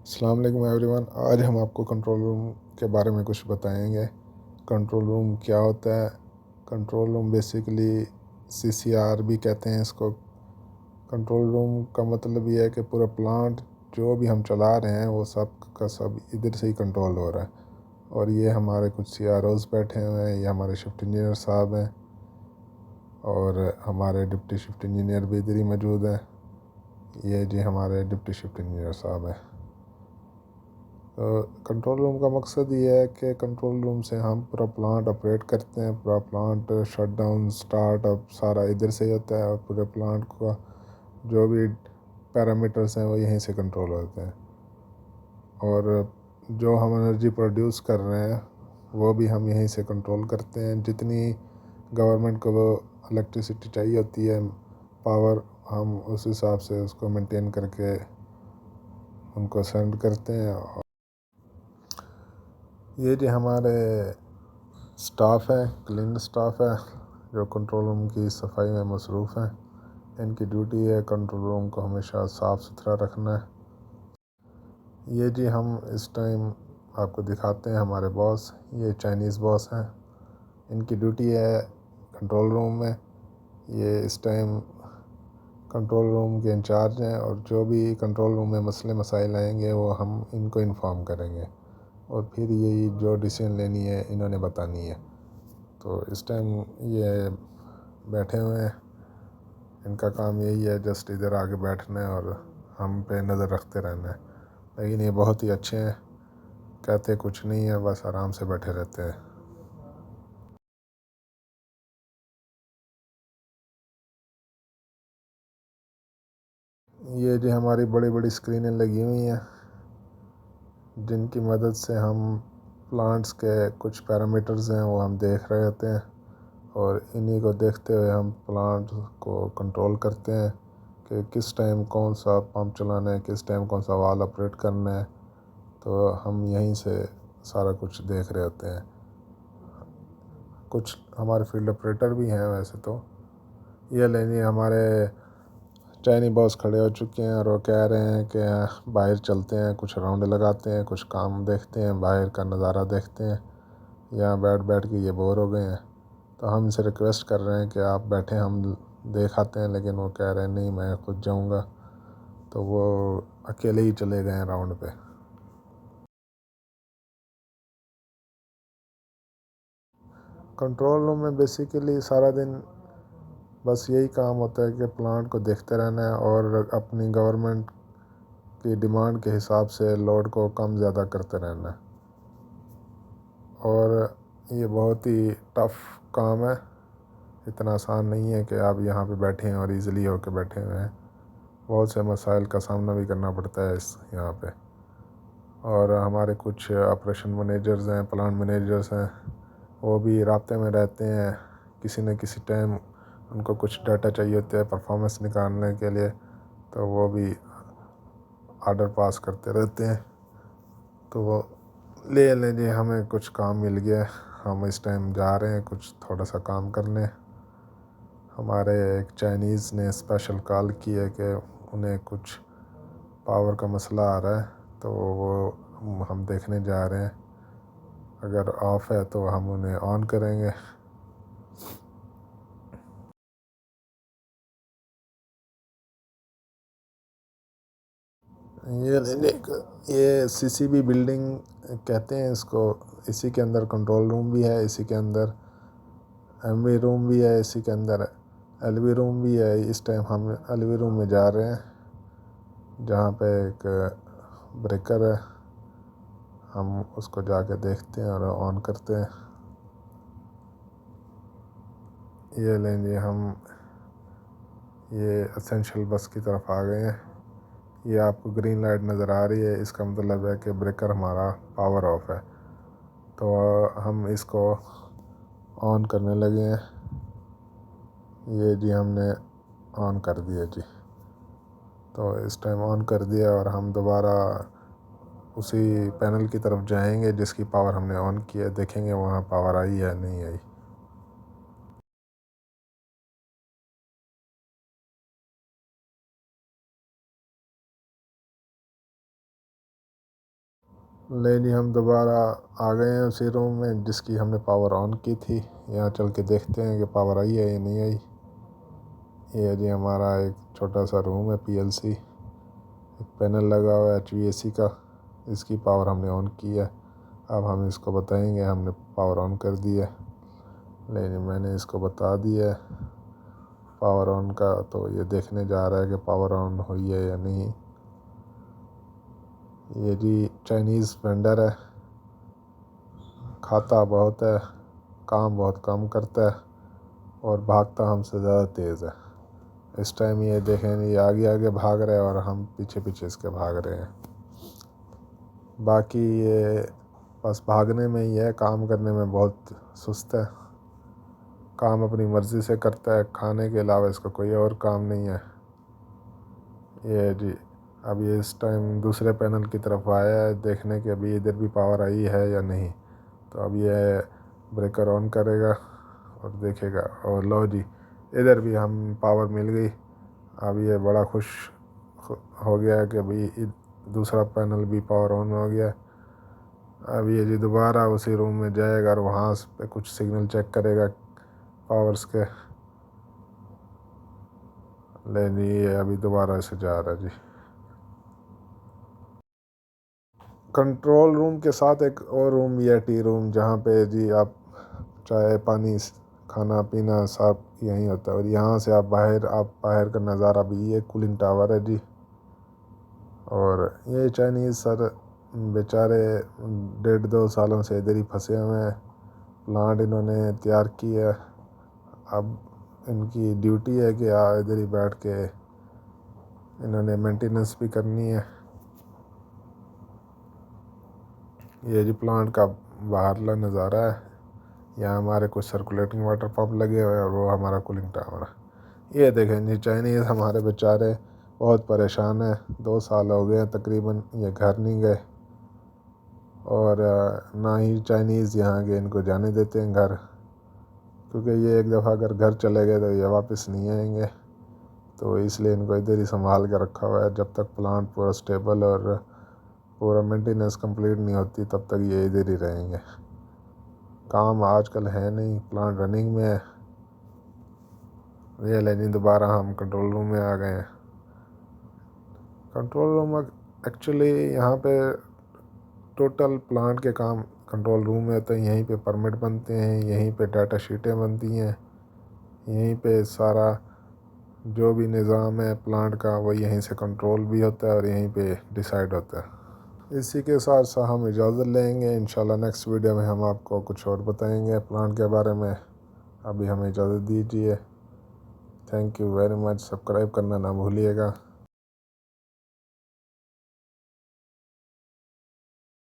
अस्सलाम वालेकुम एवरीवन। आज हम आपको कंट्रोल रूम के बारे में कुछ बताएंगे। कंट्रोल रूम क्या होता है? कंट्रोल रूम बेसिकली सीसीआर भी कहते हैं इसको। कंट्रोल रूम का मतलब ये है कि पूरा प्लांट जो भी हम चला रहे हैं वो सब का सब इधर से ही कंट्रोल हो रहा है। और ये हमारे कुछ सीआरओज़ बैठे हुए हैं, ये हमारे शिफ्ट इंजीनियर साहब हैं और हमारे डिप्टी शिफ्ट इंजीनियर भी इधर ही मौजूद हैं। ये जी हमारे डिप्टी शिफ्ट इंजीनियर साहब हैं। कंट्रोल रूम का मकसद ये है कि कंट्रोल रूम से हम पूरा प्लांट ऑपरेट करते हैं। पूरा plant shut down start up सारा इधर से ही होता है और पूरे प्लांट का जो भी पैरामीटर्स हैं वो यहीं से कंट्रोल होते हैं। और जो हम एनर्जी प्रोड्यूस कर रहे हैं वो भी हम यहीं से कंट्रोल करते हैं। जितनी गवर्नमेंट को वो इलेक्ट्रिसिटी चाहिए होती है पावर, हम उस हिसाब से उसको मेंटेन करके उनको सेंड करते हैं। ये जो हमारे स्टाफ है, क्लीन स्टाफ है जो कंट्रोल रूम की सफाई में मसरूफ़ हैं। इनकी ड्यूटी है कंट्रोल रूम को हमेशा साफ़ सुथरा रखना है। ये जी हम इस टाइम आपको दिखाते हैं हमारे बॉस। ये चाइनीज़ बॉस हैं। इनकी ड्यूटी है कंट्रोल रूम में। ये इस टाइम कंट्रोल रूम के इंचार्ज हैं और जो भी कंट्रोल रूम में मसले मसाइल आएंगे वो हम इनको इन्फॉर्म करेंगे और फिर यही जो डिसीजन लेनी है इन्होंने बतानी है। तो इस टाइम ये बैठे हुए हैं। इनका काम यही है जस्ट इधर आके बैठना है और हम पे नज़र रखते रहना है। लेकिन ये बहुत ही अच्छे हैं, कहते कुछ नहीं है, बस आराम से बैठे रहते हैं। ये जो हमारी बड़ी बड़ी स्क्रीनें लगी हुई हैं जिनकी मदद से हम प्लांट्स के कुछ पैरामीटर्स हैं वो हम देख रहे होते हैं और इन्हीं को देखते हुए हम प्लांट को कंट्रोल करते हैं कि किस टाइम कौन सा पंप चलाना है, किस टाइम कौन सा वाल्व ऑपरेट करना है। तो हम यहीं से सारा कुछ देख रहे होते हैं। कुछ हमारे फील्ड ऑपरेटर भी हैं वैसे तो। ये लेनी हमारे चाइनी बॉस खड़े हो चुके हैं और वो कह रहे हैं कि बाहर चलते हैं, कुछ राउंड लगाते हैं, कुछ काम देखते हैं, बाहर का नज़ारा देखते हैं। यहाँ बैठ बैठ के ये बोर हो गए हैं। तो हम इनसे रिक्वेस्ट कर रहे हैं कि आप बैठें, हम देख आते हैं, लेकिन वो कह रहे हैं नहीं मैं खुद जाऊँगा। तो वो अकेले ही चले गए हैं राउंड पे। कंट्रोल रूम में बेसिकली सारा दिन बस यही काम होता है कि प्लांट को देखते रहना है और अपनी गवर्नमेंट की डिमांड के हिसाब से लोड को कम ज़्यादा करते रहना है। और ये बहुत ही टफ़ काम है, इतना आसान नहीं है कि आप यहाँ पे बैठे हैं और इजीली होके बैठे हुए हैं। बहुत से मसाइल का सामना भी करना पड़ता है इस यहाँ पे। और हमारे कुछ ऑपरेशन मैनेजर्स हैं, प्लांट मैनेजर्स हैं, वो भी राब्ते में रहते हैं। किसी न किसी टाइम उनको कुछ डाटा चाहिए होता है परफॉर्मेंस निकालने के लिए, तो वो भी ऑर्डर पास करते रहते हैं। तो वो ले लीजिए, हमें कुछ काम मिल गया, हम इस टाइम जा रहे हैं कुछ थोड़ा सा काम करने। हमारे एक चाइनीज़ ने स्पेशल कॉल की है कि उन्हें कुछ पावर का मसला आ रहा है, तो वो हम देखने जा रहे हैं। अगर ऑफ़ है तो हम उन्हें ऑन करेंगे। ये सीसीबी बिल्डिंग कहते हैं इसको। इसी के अंदर कंट्रोल रूम भी है, इसी के अंदर एमवी रूम भी है, इसी के अंदर एलवी रूम भी है। इस टाइम हम एलवी रूम में जा रहे हैं जहाँ पे एक ब्रेकर है। हम उसको जाके देखते हैं और ऑन करते हैं। ये लेंगे हम, ये एसेंशियल बस की तरफ आ गए हैं। ये आपको ग्रीन लाइट नज़र आ रही है, इसका मतलब है कि ब्रेकर हमारा पावर ऑफ है। तो हम इसको ऑन करने लगे हैं। ये जी हमने ऑन कर दिया जी। तो इस टाइम ऑन कर दिया और हम दोबारा उसी पैनल की तरफ जाएंगे जिसकी पावर हमने ऑन किया, देखेंगे वहाँ पावर आई है नहीं आई। लेकिन हम दोबारा आ गए हैं उसी रूम में जिसकी हमने पावर ऑन की थी। यहाँ चल के देखते हैं कि पावर आई है या नहीं आई। ये जी हमारा एक छोटा सा रूम है पीएलसी, एक पैनल लगा हुआ है HVAC का, इसकी पावर हमने ऑन की है। अब हम इसको बताएंगे हमने पावर ऑन कर दी है, लेकिन मैंने इसको बता दिया है पावर ऑन का, तो ये देखने जा रहा है कि पावर ऑन हुई है या नहीं। ये जी चाइनीज़ वेंडर है, खाता बहुत है, काम बहुत कम करता है और भागता हमसे ज़्यादा तेज़ है। इस टाइम ये देखें, ये आगे आगे भाग रहे हैं और हम पीछे पीछे इसके भाग रहे हैं। बाकी ये बस भागने में ही है, काम करने में बहुत सुस्त है। काम अपनी मर्ज़ी से करता है, खाने के अलावा इसका कोई और काम नहीं है। ये जी अब ये इस टाइम दूसरे पैनल की तरफ आया है देखने के अभी इधर भी पावर आई है या नहीं। तो अब ये ब्रेकर ऑन करेगा और देखेगा, और लो जी इधर भी हम पावर मिल गई। अब ये बड़ा खुश हो गया कि भाई दूसरा पैनल भी पावर ऑन हो गया। अब ये जी दोबारा उसी रूम में जाएगा और वहाँ पे कुछ सिग्नल चेक करेगा पावर्स के, लेकिन ये अभी दोबारा से जा रहा है जी। कंट्रोल रूम के साथ एक और रूम भी है, टी रूम, जहाँ पे जी आप चाय पानी खाना पीना सब यहीं होता है। और यहाँ से आप बाहर का नज़ारा भी, ये कूलिंग टावर है जी। और ये चाइनीज़ सर बेचारे 1.5-2 सालों से इधर ही फंसे हुए हैं। प्लांट इन्होंने तैयार की है, अब इनकी ड्यूटी है कि इधर ही बैठ के इन्होंने मेंटेनेंस भी करनी है। ये जी प्लांट का बाहरला नज़ारा है। यहाँ हमारे कुछ सर्कुलेटिंग वाटर पंप लगे हुए हैं और वो हमारा कूलिंग टावर है। ये देखें जी चाइनीज़ हमारे बेचारे बहुत परेशान है, 2 साल हो गए हैं तकरीबन ये घर नहीं गए, और ना ही चाइनीज़ यहाँ के इनको जाने देते हैं घर, क्योंकि ये एक दफ़ा अगर घर चले गए तो ये वापस नहीं आएंगे। तो इसलिए इनको इधर ही संभाल के रखा हुआ है, जब तक प्लांट पूरा स्टेबल और पूरा मेंटेनेंस कंप्लीट नहीं होती तब तक ये इधर ही रहेंगे। काम आजकल है नहीं, प्लांट रनिंग में है। ये लेकिन दोबारा हम कंट्रोल रूम में आ गए हैं। कंट्रोल रूम एक्चुअली यहाँ पे टोटल प्लांट के काम कंट्रोल रूम में होते हैं। यहीं पे परमिट बनते हैं, यहीं पे डाटा शीटें बनती हैं, यहीं पे सारा जो भी निज़ाम है प्लांट का वो यहीं से कंट्रोल भी होता है और यहीं पे डिसाइड होता है। इसी के साथ साथ हम इजाज़त लेंगे, इंशाल्लाह नेक्स्ट वीडियो में हम आपको कुछ और बताएंगे प्लांट के बारे में। अभी हमें इजाज़त दीजिए। Thank you very much, subscribe करना ना भूलिएगा।